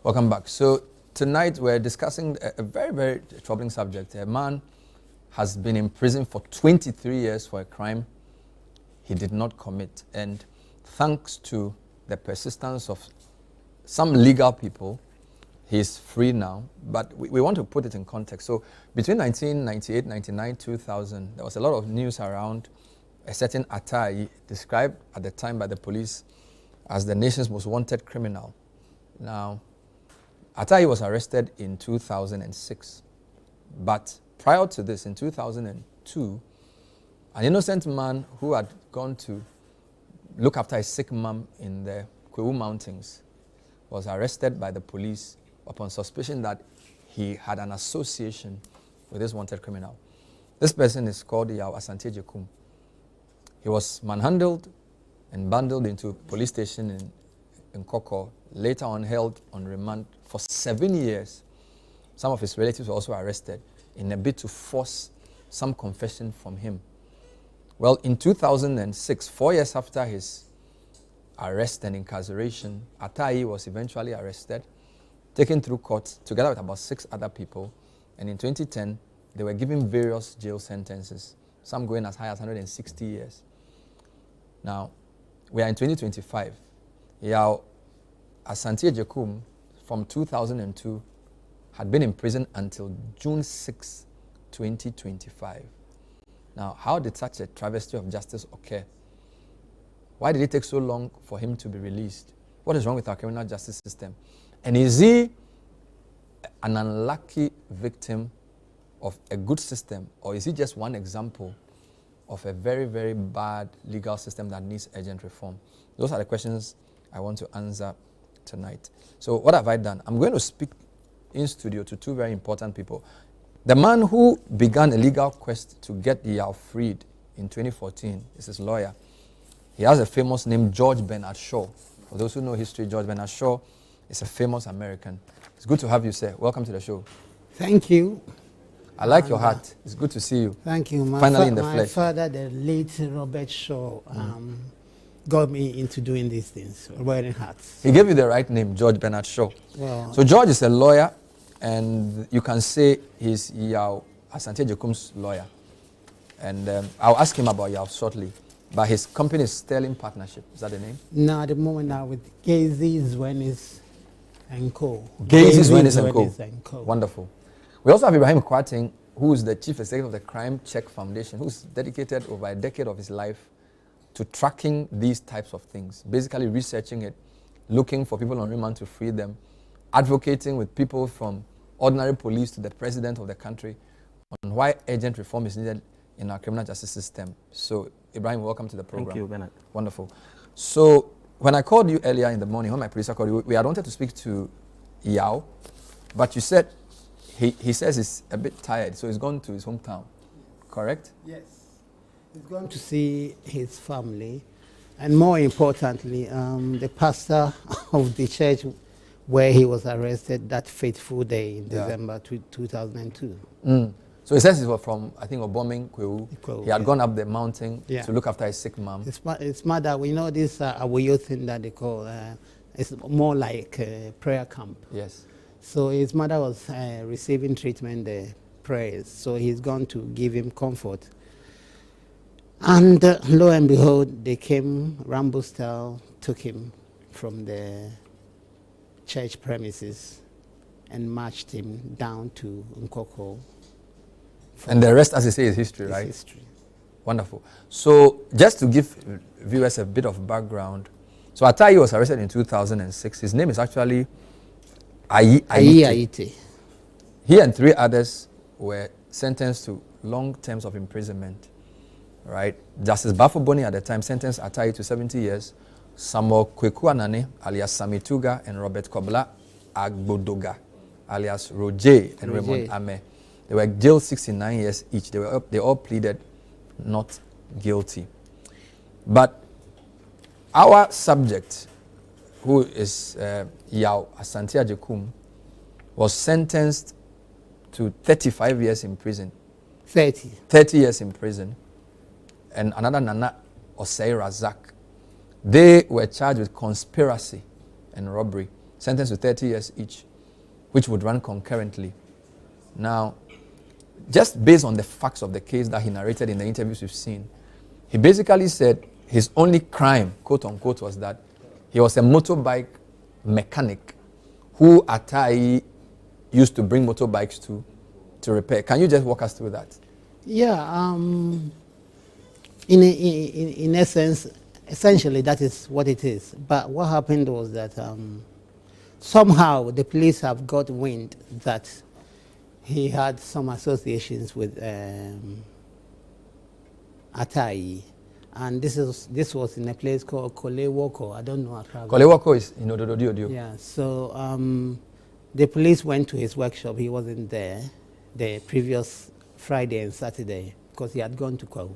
Welcome back. So tonight we're discussing a very, very troubling subject. A man has been in prison for 23 years for a crime he did not commit. And thanks to the persistence of some legal people, he's free now. But we want to put it in context. So between 1998, 99, 2000, there was a lot of news around a certain Atta, described at the time by the police as the nation's most wanted criminal. Now, Atta was arrested in 2006. But prior to this, in 2002, an innocent man who had gone to look after a sick mom in the Kwewu Mountains was arrested by the police upon suspicion that he had an association with this wanted criminal. This person is called Yaw Asante Jekum. He was manhandled and bundled into a police station in Koko, later on held on remand for 7 years. Some of his relatives were also arrested in a bid to force some confession from him. Well, in 2006, 4 years after his arrest and incarceration, Atta was eventually arrested, taken through court together with about 6 other people, and in 2010, they were given various jail sentences, some going as high as 160 years. Now, we are in 2025. Yaw Asante Jekum, from 2002, had been in prison until June 6, 2025. Now, how did such a travesty of justice occur? Why did it take so long for him to be released? What is wrong with our criminal justice system? And is he an unlucky victim of a good system, or is he just one example of a very, very bad legal system that needs urgent reform? Those are the questions I want to answer tonight. So what have I done? I'm going to speak in studio to 2 very important people. The man who began a legal quest to get Yaw freed in 2014 is his lawyer. He has a famous name, George Bernard Shaw. For those who know history, George Bernard Shaw is a famous American. It's good to have you, sir. Welcome to the show. Thank you. I like your hat. It's good to see you. Thank you. Finally in the my flesh. father, the late Robert Shaw, got me into doing these things, wearing hats. He gave you the right name, George Bernard Shaw. Well, So George is a lawyer, and you can say he's Yaw Asante Jekum's lawyer. And I'll ask him about Yaw shortly. But his company is Sterling Partnership. Is that the name? now at the moment now with Gazy, Zwenis, and Co. Gazy, Zwenis and Co. and Co. Wonderful. We also have Ibrahim Kwating, who is the chief executive of the Crime Check Foundation, who's dedicated over a decade of his life to tracking these types of things, basically researching it, looking for people on remand to free them, advocating with people from ordinary police to the president of the country on why urgent reform is needed in our criminal justice system. So, Ibrahim, welcome to the program. Thank you, Bernard. Wonderful. So, when I called you earlier in the morning, when my producer called you, we had wanted to speak to Yaw, but you said he says he's a bit tired, so he's gone to his hometown, correct? Yes. He's going to see his family, and more importantly, the pastor of the church where he was arrested that fateful day in December 2002. So he says he was from, I think, Oboming, Kwewu. He had gone up the mountain to look after his sick mom. His mother, we know this Awoyo thing that they call, it's more like a prayer camp. Yes. So his mother was receiving treatment there, prayers. So he's gone to give him comfort. And lo and behold, they came, Rambo style, took him from the church premises and marched him down to Nkoko. And the rest, as you say, is history, right? History. Wonderful. So just to give viewers a bit of background, so Atta was arrested in 2006. His name is actually Aite. He and 3 others were sentenced to long terms of imprisonment. Right? Justice Bafo-Boni at the time sentenced Atta to 70 years. Samuel Kweku Anane, alias Samituga, and Robert Kobla Agbodoga, alias Roger and Raymond Ame. They were jailed 69 years each. They all pleaded not guilty. But our subject, who is Yaw Asante Jekum, was sentenced to 35 years in prison. 30 years in prison. And another Nana Osei Razak. They were charged with conspiracy and robbery. sentenced to 30 years each, which would run concurrently. Now, just based on the facts of the case that he narrated in the interviews we've seen, he basically said his only crime, quote unquote, was that he was a motorbike mechanic who Atta used to bring motorbikes to repair. Can you just walk us through that? Yeah, in essence, essentially that is what it is. But what happened was that somehow the police have got wind that he had some associations with Atta, and this was in a place called Kolewoko. I don't know Accra. Kolewoko is in Odododio. Yeah, so the police went to his workshop. He wasn't there the previous Friday and Saturday because he had gone to Kwahu.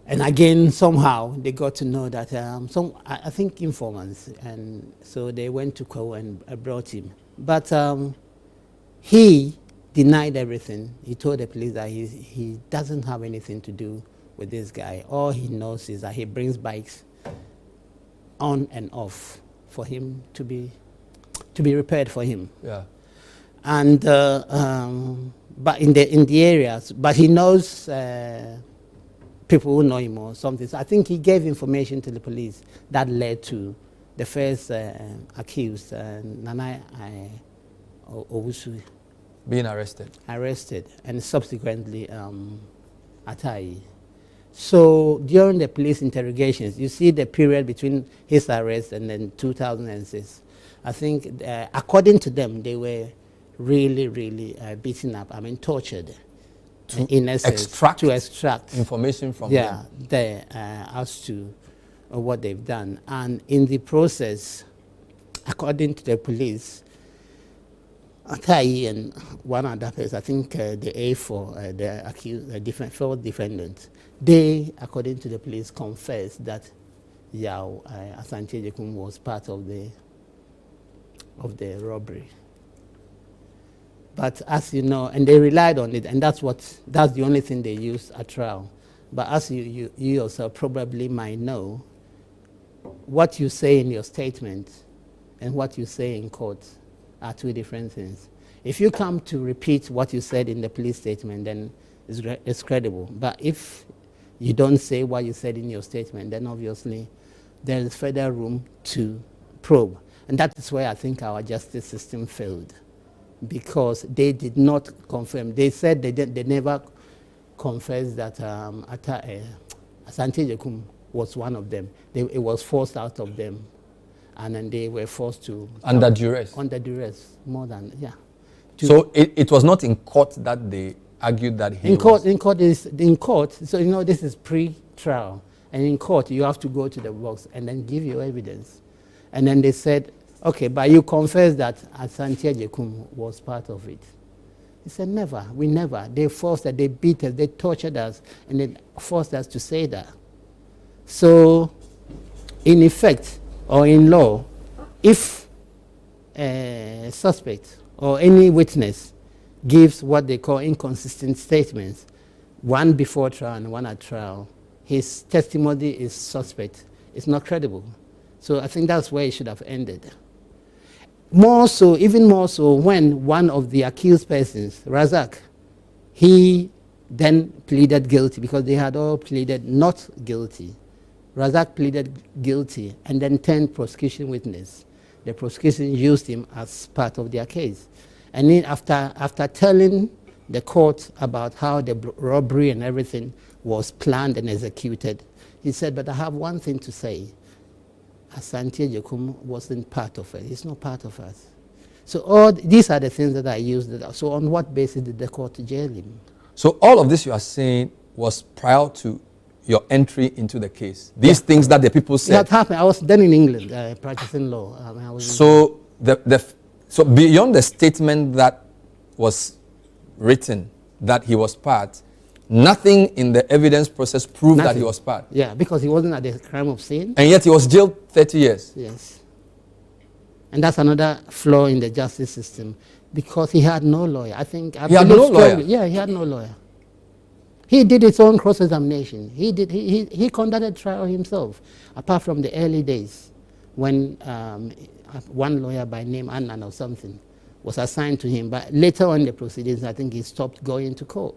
And again, somehow they got to know that I think informants, and so they went to Kwahu and brought him. But he denied everything. He told the police that he doesn't have anything to do with this guy. All he knows is that he brings bikes on and off for him to be repaired for him. Yeah. And but in the areas, but he knows people who know him or something. So I think he gave information to the police that led to the first accused, Nana Owusu, being arrested, and subsequently Atta. So during the police interrogations, you see the period between his arrest and then 2006. I think, according to them, they were really, really beaten up. I mean, tortured. In essence, to extract information from them. As to what they've done. And in the process, according to the police, Atta and one other person, I think the A4, the accused, four defendants, they, according to the police, confessed that Yao Asante Jekum was part of the robbery. But as you know, and they relied on it, and that's the only thing they used at trial. But as you yourself probably might know, what you say in your statement and what you say in court are two different things. If you come to repeat what you said in the police statement, then it's credible. But if you don't say what you said in your statement, then obviously there is further room to probe. And that is where I think our justice system failed, because they did not confirm. They said they never confessed that Asante Jekum was one of them. It was forced out of them, and then they were forced to... Under duress? Under duress, more than, yeah. So it was not in court that they argued that he was... In court, so you know this is pre-trial, and in court you have to go to the box and then give your evidence. And then they said, okay, but you confess that Asante Jekum was part of it. He said, never, we never. They forced us, they beat us, they tortured us, and they forced us to say that. So, in effect, or in law, if a suspect or any witness gives what they call inconsistent statements, one before trial and one at trial, his testimony is suspect. It's not credible. So I think that's where it should have ended. More so, even more so, when one of the accused persons, Razak, he then pleaded guilty because they had all pleaded not guilty. Razak pleaded guilty and then turned prosecution witness. The prosecution used him as part of their case. And then after telling the court about how the robbery and everything was planned and executed, he said, but I have one thing to say. Asante Jekum wasn't part of it. He's not part of us. So all these are the things that I used. So on what basis did the court jail him? So all of this you are saying was prior to your entry into the case. These things that the people said. That happened. I was then in England practicing law. So so beyond the statement that was written that he was part, nothing in the evidence process proved that he was part. Yeah, because he wasn't at the crime of sin. And yet he was jailed 30 years. Yes. And that's another flaw in the justice system, because he had no lawyer. He had no lawyer? Yeah, he had no lawyer. He did his own cross-examination. He conducted trial himself, apart from the early days when one lawyer by name Annan or something was assigned to him. But later on in the proceedings, I think he stopped going to court.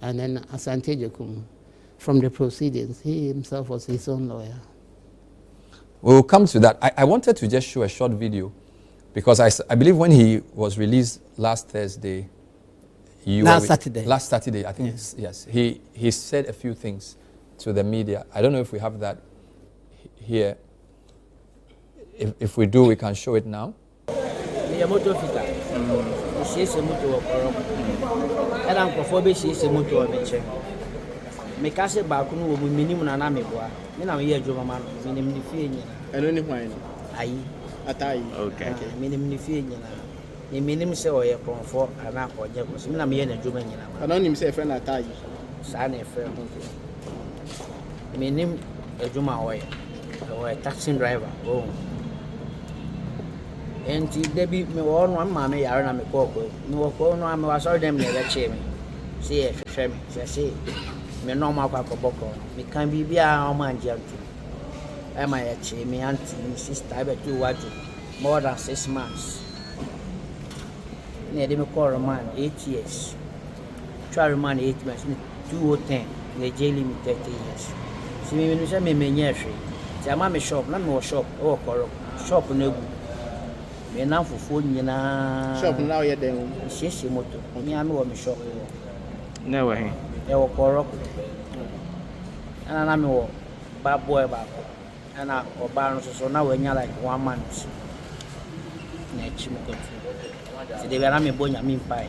And then Asante Jekum, from the proceedings, he himself was his own lawyer. We'll come to that. I wanted to just show a short video because I believe when he was released last Thursday, Last Saturday, I think, yes, he said a few things to the media. I don't know if we have that here. If we do, we can show it now. Minim say oye konfo ana oje ko sim na me na djuma nyina ma anonim say friend Atta sa na friend minim djuma oye taxi driver oh enti debi me wo no ma me yare na me ko me wo ko no am wa sorry dem na le che me see e hwehwe me say me no ma kwa koboko me kan bi bia o ma nje anti e ma ye che me anti me sister be tu waju more than 6 months. I didn't call a man 8 years. Try a man 8 months. 2010. They jail me 30 years. See me when you say me menyeshe. See I'm a shop. Not me shop. Oh, shop no good. Me now for phone nyina. Shop now you dem. She moto. Me am me shop. No way. E wo korok. Ana na me wo bad boy back. Ana oba no so na we nya like 1 month. Na chi me go. See the way I'm a boy, I mean, pie.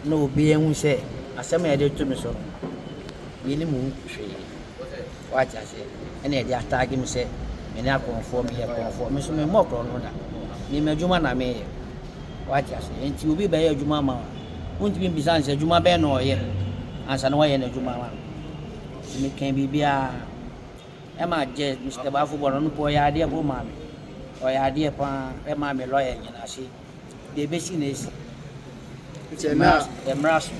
No being who say, I said, I did to me so. Minimum tree. What I say, and they attack him, say, and I conform here, conform me, so me more on that. Me, my Juma, I may. What I say, and you be by your Juma, won't be besides a Juma Ben or yet, as an way in a Juma. Me can be a Emma Jet, Mr. Bafu, on boy idea, poor mammy, or idea, Emma, my lawyer, and I see. The business it's a mass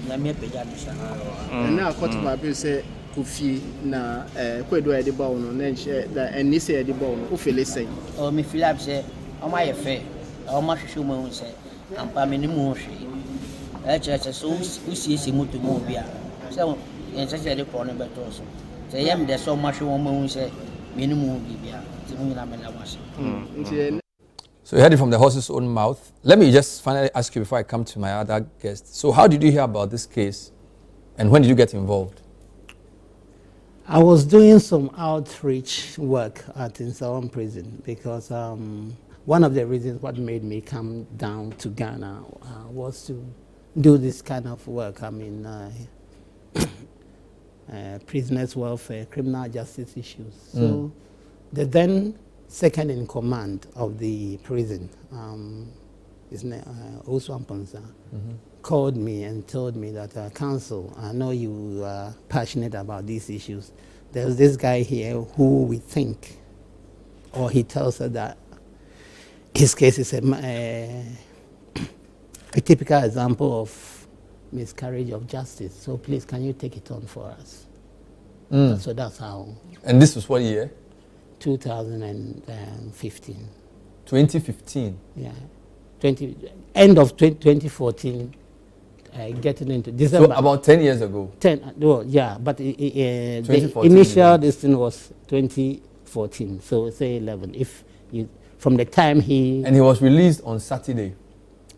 na me pejado sha na akọtọ ma be say kofi na kwedo e de ba wono na nche da eni say e de ba wono o fele say o me feel up say o ma ye fe o ma hwehwe mo say ampa me ni mo hwe e che so usi moto mo bia say en che de ko ne beto so say yam de so ma hwe wo mo say me ni mo bia ti mo nyina me la wase. So you heard it from the horse's own mouth. Let me just finally ask you before I come to my other guest. So how did you hear about this case and when did you get involved? I was doing some outreach work at Insawan prison because one of the reasons what made me come down to Ghana was to do this kind of work. I mean, prisoners' welfare, criminal justice issues. So the then second in command of the prison, his name, Oswan Ponsa, called me and told me that, Counsel, I know you are passionate about these issues. There's this guy here who we think, or he tells us that his case is a typical example of miscarriage of justice. So please, can you take it on for us? So that's how. And this was what year? 2015. 2015? Yeah. End of 2014, getting into December. So about 10 years ago? Well, yeah, but the initial this thing was 2014, so say 11. If you, from the time he... And he was released on Saturday?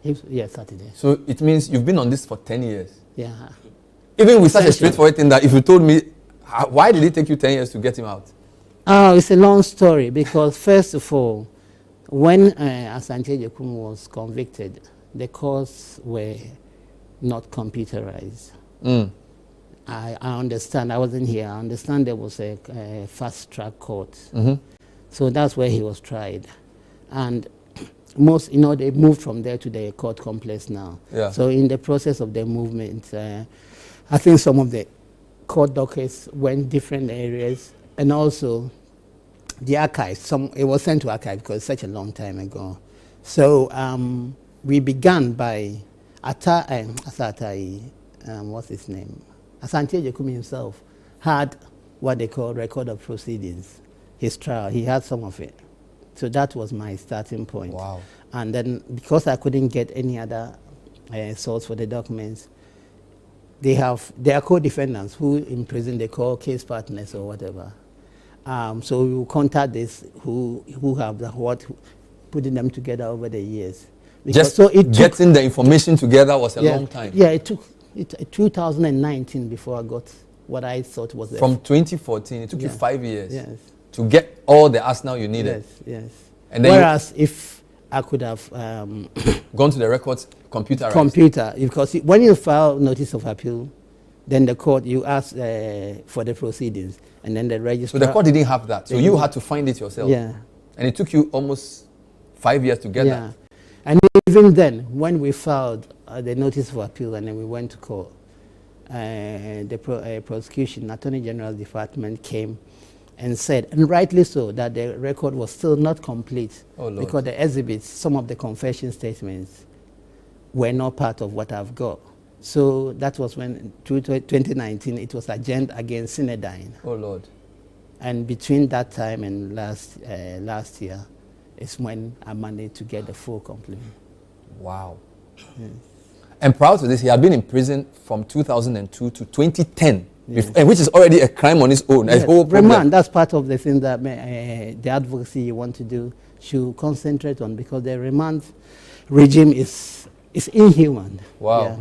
Yeah, Saturday. So it means you've been on this for 10 years? Yeah. Even with such a straightforward thing that if you told me, why did it take you 10 years to get him out? Oh, it's a long story because first of all, when Asante Jekum was convicted, the courts were not computerized. I understand, I wasn't here, I understand there was a fast track court. So that's where he was tried. And most, they moved from there to the court complex now. Yeah. So in the process of the movement, I think some of the court dockets went different areas. And also, the archives, it was sent to archive because it's such a long time ago. So we began by Atta, what's his name? Asante Jekum himself had what they call record of proceedings, his trial. He had some of it. So that was my starting point. Wow. And then because I couldn't get any other source for the documents, they are co-defendants who in prison they call case partners or whatever. So we will contact this who have putting them together over the years. Just so getting the information together was a long time. Yeah, it took 2019 before I got what I thought was from 2014. It took you 5 years. Yes. To get all the arsenal you needed. Yes. And then whereas if I could have gone to the records computer, because when you file notice of appeal, then the court, you ask for the proceedings, and then the registrar. So the court didn't have that, so you had to find it yourself. Yeah. And it took you almost 5 years to get that. And even then, when we filed the notice of appeal and then we went to court, the prosecution, Attorney General's Department came and said, and rightly so, that the record was still not complete because the exhibits, some of the confession statements, were not part of what I've got. So that was when, through 2019, it was adjourned against Synodine. Oh Lord. And between that time and last year is when I managed to get the full complement. Wow. Yes. And prior to this, he had been in prison from 2002 to 2010. Yes. Which is already a crime on its own. Yes. A whole problem. Remand, that's part of the thing that the advocacy you want to do should concentrate on, because the remand regime is inhuman. Wow. Yeah.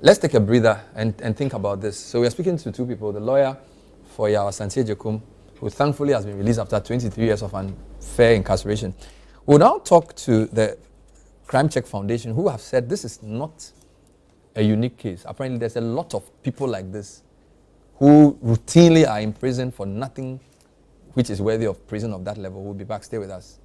Let's take a breather and think about this. So we are speaking to two people, the lawyer for Yaw Asante Jekum, who thankfully has been released after 23 years of unfair incarceration. We'll now talk to the Crime Check Foundation, who have said this is not a unique case. Apparently there's a lot of people like this who routinely are in prison for nothing which is worthy of prison of that level. We'll be back. Stay with us.